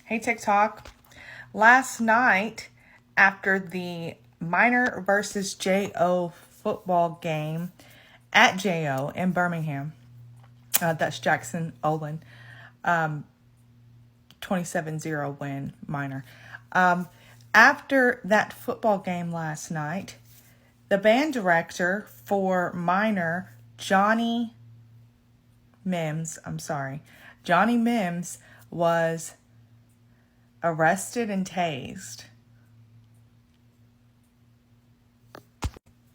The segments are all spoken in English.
Hey TikTok. Last night, after the Minor versus JO football game at JO in Birmingham, that's Jackson Olin, 27-0 win Minor. After that football game last night, the band director for Minor, Johnny Mims, was arrested and tased.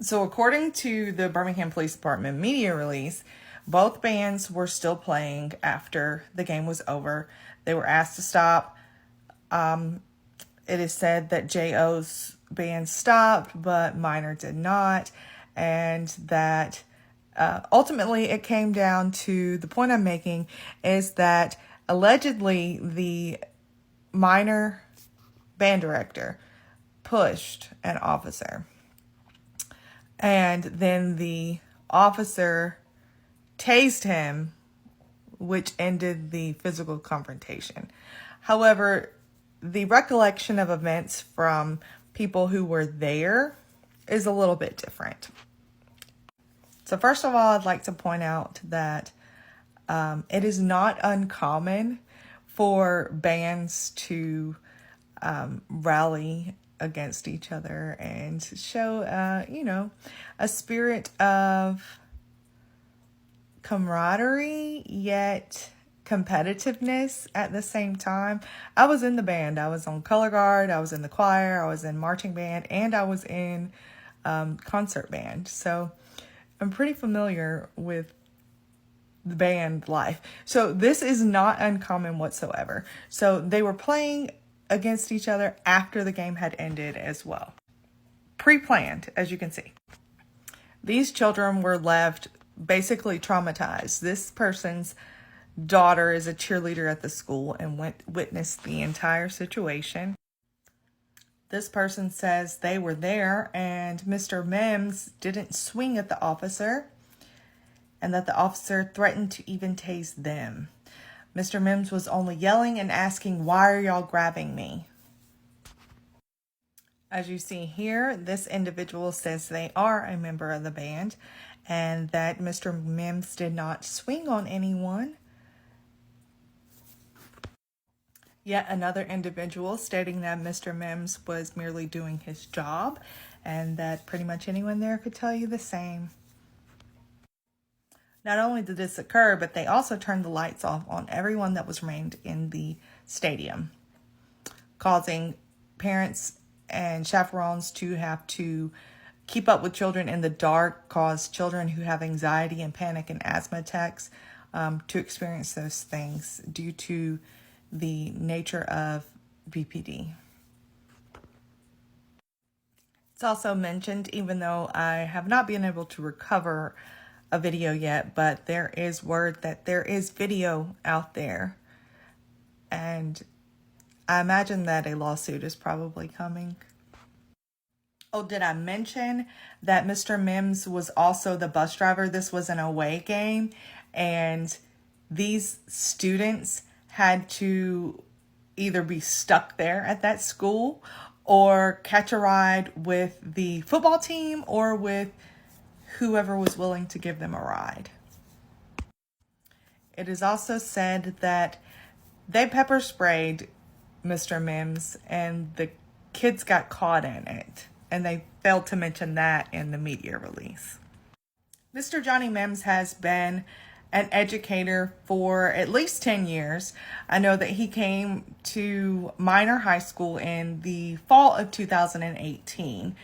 So according to the Birmingham Police Department media release, both bands were still playing after the game was over. They were asked to stop. It is said that JO's band stopped, but Minor did not. And that ultimately it came down to, the point I'm making is that allegedly the Minor band director pushed an officer. And then the officer tased him, which ended the physical confrontation. However, the recollection of events from people who were there is a little bit different. So first of all, I'd like to point out that it is not uncommon for bands to rally against each other and show, a spirit of camaraderie, yet competitiveness at the same time. I was in the band. I was on color guard. I was in the choir. I was in marching band, and I was in concert band. So I'm pretty familiar with the band life. So this is not uncommon whatsoever. So they were playing against each other after the game had ended as well. Pre-planned, as you can see. These children were left basically traumatized. This person's daughter is a cheerleader at the school and witnessed the entire situation. This person says they were there and Mr. Mims didn't swing at the officer and that the officer threatened to even tase them. Mr. Mims was only yelling and asking, "Why are y'all grabbing me?" As you see here, this individual says they are a member of the band and that Mr. Mims did not swing on anyone. Yet another individual stating that Mr. Mims was merely doing his job and that pretty much anyone there could tell you the same. Not only did this occur, but they also turned the lights off on everyone that was remained in the stadium, causing parents and chaperones to have to keep up with children in the dark, cause children who have anxiety and panic and asthma attacks to experience those things due to the nature of BPD. It's also mentioned, even though I have not been able to recover a video yet, but there is word that there is video out there, and I imagine that a lawsuit is probably coming. Oh, did I mention that Mr. Mims was also the bus driver? This was an away game, and these students had to either be stuck there at that school or catch a ride with the football team or with whoever was willing to give them a ride. It is also said that they pepper sprayed Mr. Mims and the kids got caught in it, and they failed to mention that in the media release. Mr. Johnny Mims has been an educator for at least 10 years. I know that he came to Minor High School in the fall of 2018.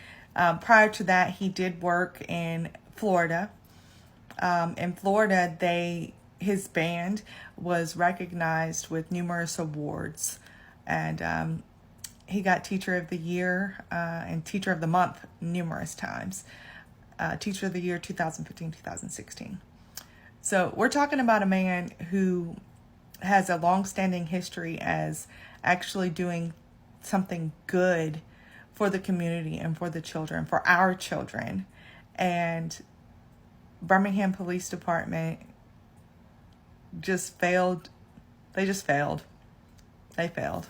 Prior to that, he did work in Florida. In Florida, his band was recognized with numerous awards, and he got Teacher of the Year and Teacher of the Month numerous times. Teacher of the Year 2015, 2016. So we're talking about a man who has a long-standing history as actually doing something good for the community and for the children, for our children. And Birmingham Police Department just failed. They just failed. They failed.